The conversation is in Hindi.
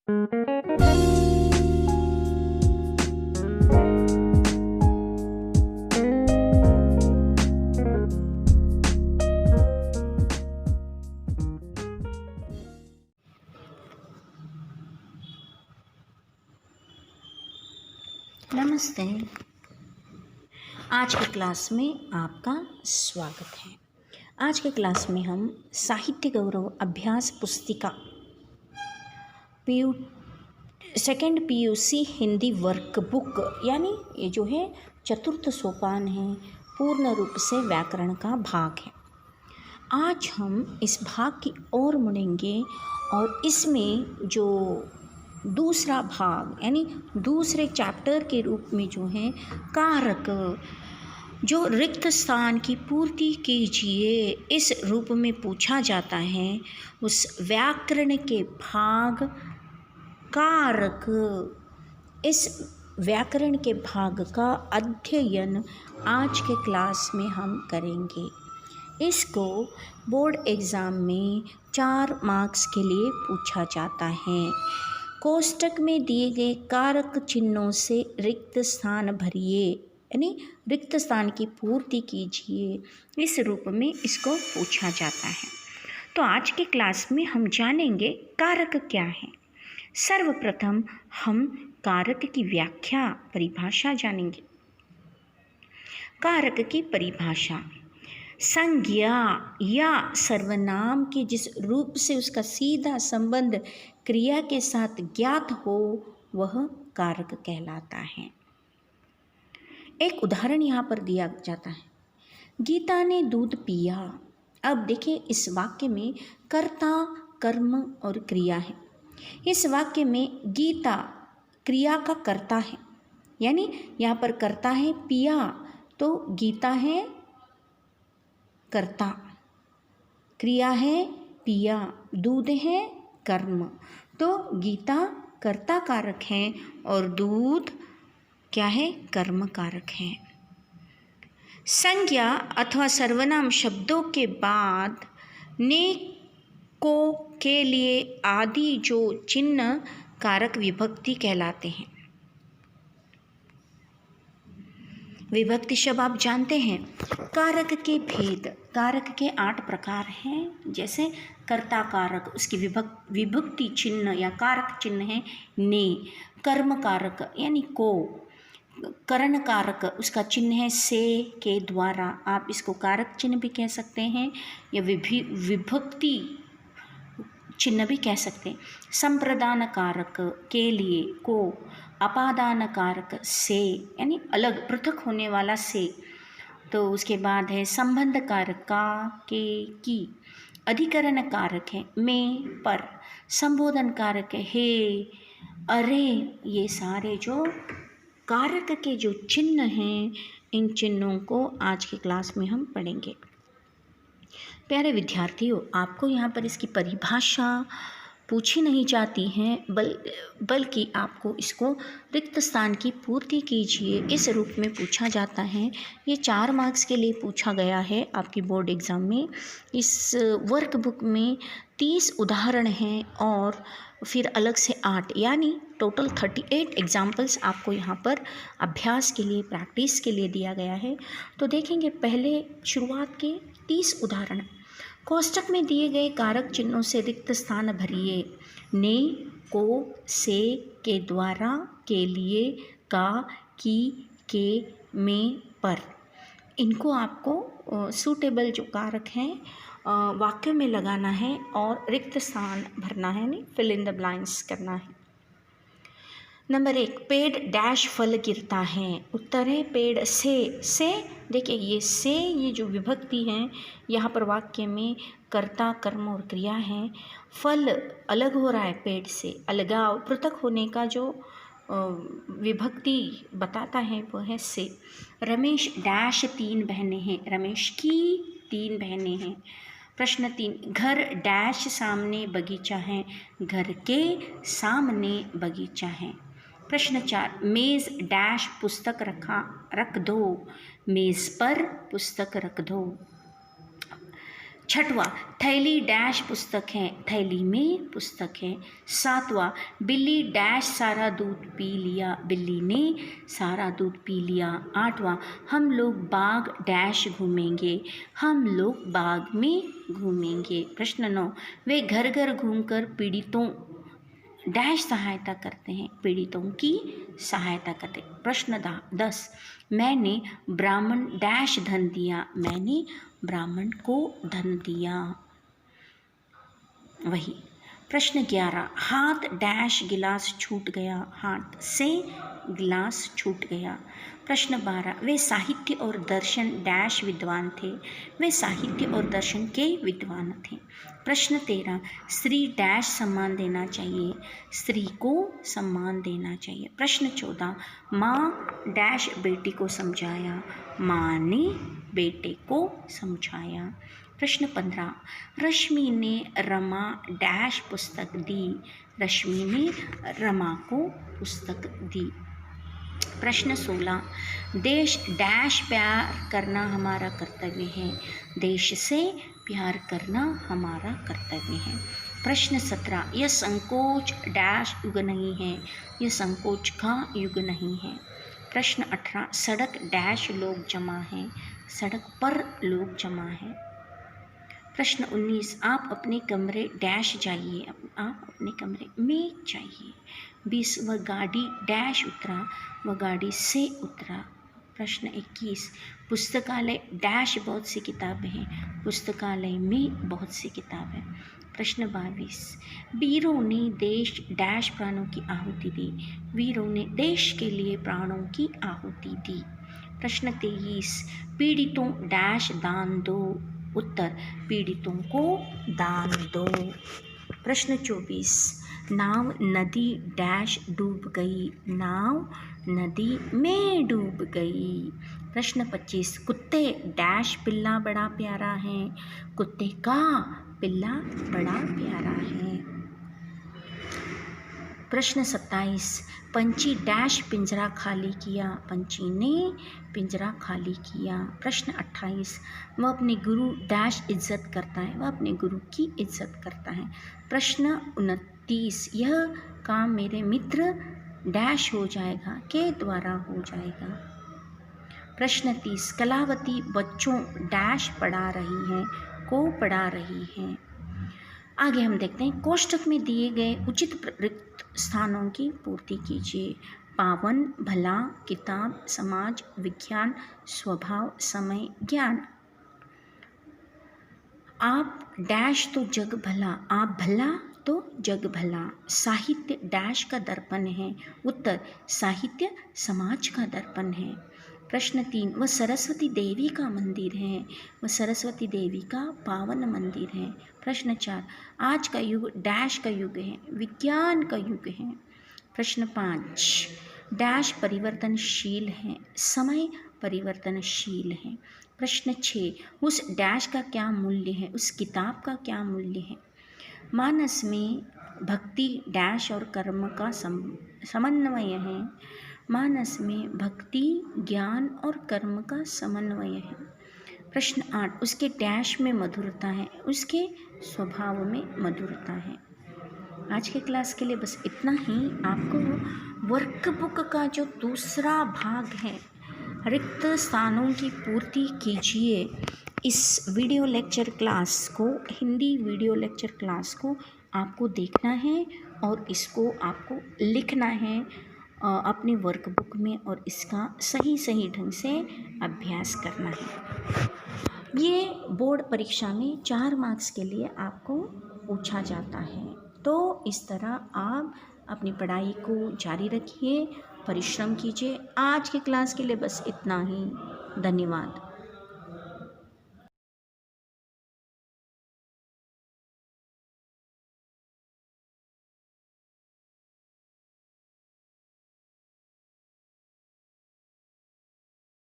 नमस्ते। आज की क्लास में आपका स्वागत है। आज के क्लास में हम साहित्य गौरव अभ्यास पुस्तिका सेकेंड PUC हिंदी वर्कबुक यानी ये जो है चतुर्थ सोपान है, पूर्ण रूप से व्याकरण का भाग है। आज हम इस भाग की ओर मुड़ेंगे और इसमें जो दूसरा भाग यानी दूसरे चैप्टर के रूप में जो है कारक, जो रिक्त स्थान की पूर्ति कीजिए, इस रूप में पूछा जाता है, उस व्याकरण के भाग कारक, इस व्याकरण के भाग का अध्ययन आज के क्लास में हम करेंगे। इसको बोर्ड एग्ज़ाम में 4 मार्क्स के लिए पूछा जाता है। कोष्टक में दिए गए कारक चिन्हों से रिक्त स्थान भरिए यानी रिक्त स्थान की पूर्ति कीजिए, इस रूप में इसको पूछा जाता है। तो आज के क्लास में हम जानेंगे कारक क्या है। सर्वप्रथम हम कारक की व्याख्या, परिभाषा जानेंगे। कारक की परिभाषा: संज्ञा या सर्वनाम के जिस रूप से उसका सीधा संबंध क्रिया के साथ ज्ञात हो वह कारक कहलाता है। एक उदाहरण यहाँ पर दिया जाता है, गीता ने दूध पिया। अब देखिए इस वाक्य में कर्ता, कर्म और क्रिया है। इस वाक्य में गीता क्रिया का कर्ता है, यानी यहाँ पर कर्ता है पिया, तो गीता है कर्ता, क्रिया है पिया, दूध है कर्म, तो गीता कर्ता कारक है और दूध क्या है, कर्म कारक है। संज्ञा अथवा सर्वनाम शब्दों के बाद ने, को, के लिए आदि जो चिन्ह कारक विभक्ति कहलाते हैं। विभक्ति शब्द आप जानते हैं। कारक के भेद, कारक के 8 प्रकार हैं। जैसे कर्ता कारक, उसकी विभक्ति चिन्ह या कारक चिन्ह है ने। कर्म कारक यानी को। करण कारक, उसका चिन्ह है से, के द्वारा, आप इसको कारक चिन्ह भी कह सकते हैं या विभक्ति चिन्ह भी कह सकते हैं। संप्रदान कारक के लिए को, अपादान कारक से यानी अलग पृथक होने वाला से, तो उसके बाद है संबंध कारक का, के, की। अधिकरण कारक है में, पर। संबोधन कारक है हे, अरे। ये सारे जो कारक के जो चिन्ह हैं, इन चिन्हों को आज की क्लास में हम पढ़ेंगे। प्यारे विद्यार्थियों, आपको यहाँ पर इसकी परिभाषा पूछी नहीं जाती है, बल्कि आपको इसको रिक्त स्थान की पूर्ति कीजिए, इस रूप में पूछा जाता है। ये 4 मार्क्स के लिए पूछा गया है आपकी बोर्ड एग्ज़ाम में। इस वर्कबुक में 30 उदाहरण हैं और फिर अलग से 8 यानी टोटल 38 एग्जाम्पल्स आपको यहाँ पर अभ्यास के लिए, प्रैक्टिस के लिए दिया गया है। तो देखेंगे पहले शुरुआत के 30 उदाहरण। कोष्टक में दिए गए कारक चिन्हों से रिक्त स्थान भरिए। ने, को, से, के द्वारा, के लिए, का, की, के, में, पर। इनको आपको सूटेबल जो कारक हैं वाक्य में लगाना है और रिक्त स्थान भरना है, यानी फिल इन द ब्लैंक्स करना है। नंबर 1, पेड़ डैश फल गिरता है। उत्तर है पेड़ से। देखिए ये से, ये जो विभक्ति है यहाँ पर वाक्य में कर्ता, कर्म और क्रिया है। फल अलग हो रहा है पेड़ से, अलगाव, पृथक होने का जो विभक्ति बताता है वो है से। रमेश डैश 3 बहनें हैं। रमेश की 3 बहनें हैं। प्रश्न 3, घर डैश सामने बगीचा है। घर के सामने बगीचा है। प्रश्न 4, मेज़ डैश पुस्तक रख दो। मेज़ पर पुस्तक रख दो। छठवां, थैली डैश पुस्तक है, थैली में पुस्तक है। सातवां, बिल्ली डैश सारा दूध पी लिया, बिल्ली ने सारा दूध पी लिया। आठवां, हम लोग बाग डैश घूमेंगे, हम लोग बाग में घूमेंगे। प्रश्न 9, वे घर घर घूमकर पीड़ितों डैश सहायता करते हैं, पीड़ितों की सहायता करते हैं। प्रश्न 10, मैंने ब्राह्मण डैश धन दिया, मैंने ब्राह्मण को धन दिया। वही। प्रश्न 11, हाथ डैश गिलास छूट गया, हाथ से गिलास छूट गया। प्रश्न 12, वे साहित्य और दर्शन डैश विद्वान थे, वे साहित्य और दर्शन के विद्वान थे। प्रश्न 13, स्त्री डैश सम्मान देना चाहिए, स्त्री को सम्मान देना चाहिए। प्रश्न 14, माँ डैश बेटी को समझाया, माँ ने बेटे को समझाया। प्रश्न 15, रश्मि ने रमा डैश पुस्तक दी, रश्मि ने रमा को पुस्तक दी। प्रश्न 16, देश डैश प्यार करना हमारा कर्तव्य है, देश से प्यार करना हमारा कर्तव्य है। प्रश्न 17, यह संकोच डैश युग नहीं है, यह संकोच का युग नहीं है। प्रश्न 18, सड़क डैश लोग जमा हैं, सड़क पर लोग जमा हैं। प्रश्न 19, आप अपने कमरे डैश जाइए, आप अपने कमरे में जाइए। 20, वह गाड़ी डैश उतरा, वह गाड़ी से उतरा। प्रश्न 21, पुस्तकालय डैश बहुत सी किताबें हैं, पुस्तकालय में बहुत सी किताबें। प्रश्न 22, वीरों ने देश डैश प्राणों की आहुति दी, वीरों ने देश के लिए प्राणों की आहुति दी। प्रश्न 23, पीड़ितों डैश दान दो, उत्तर पीड़ितों को दान दो। प्रश्न 24, नाव नदी डैश डूब गई, नाव नदी में डूब गई। प्रश्न 25, कुत्ते डैश पिल्ला बड़ा प्यारा है, कुत्ते का पिल्ला बड़ा प्यारा है। प्रश्न 27, पंछी डैश पिंजरा खाली किया, पंछी ने पिंजरा खाली किया। प्रश्न 28, वह अपने गुरु डैश इज्जत करता है, वह अपने गुरु की इज्जत करता है। प्रश्न 29, यह काम मेरे मित्र डैश हो जाएगा, के द्वारा हो जाएगा। प्रश्न 30, कलावती बच्चों डैश पढ़ा रही है, को पढ़ा रही है। आगे हम देखते हैं, कोष्ठक में दिए गए उचित रिक्त स्थानों की पूर्ति कीजिए। पावन, भला, किताब, समाज, विज्ञान, स्वभाव, समय, ज्ञान। आप डैश तो जग भला, आप भला तो जग भला। साहित्य डैश का दर्पण है, उत्तर साहित्य समाज का दर्पण है। प्रश्न 3, वह सरस्वती देवी का मंदिर है, वह सरस्वती देवी का पावन मंदिर है। प्रश्न 4, आज का युग डैश का युग है, विज्ञान का युग है। प्रश्न 5, डैश परिवर्तनशील है, समय परिवर्तनशील है। प्रश्न 6, उस डैश का क्या मूल्य है, उस किताब का क्या मूल्य है। मानस में भक्ति डैश और कर्म का समन्वय है, मानस में भक्ति, ज्ञान और कर्म का समन्वय है। प्रश्न 8, उसके डैश में मधुरता है, उसके स्वभाव में मधुरता है। आज के क्लास के लिए बस इतना ही। आपको वर्कबुक का जो दूसरा भाग है, रिक्त स्थानों की पूर्ति कीजिए, इस वीडियो लेक्चर क्लास को, हिंदी वीडियो लेक्चर क्लास को आपको देखना है और इसको आपको लिखना है अपने वर्कबुक में और इसका सही ढंग से अभ्यास करना है। ये बोर्ड परीक्षा में 4 मार्क्स के लिए आपको पूछा जाता है। तो इस तरह आप अपनी पढ़ाई को जारी रखिए, परिश्रम कीजिए। आज के क्लास के लिए बस इतना ही। धन्यवाद।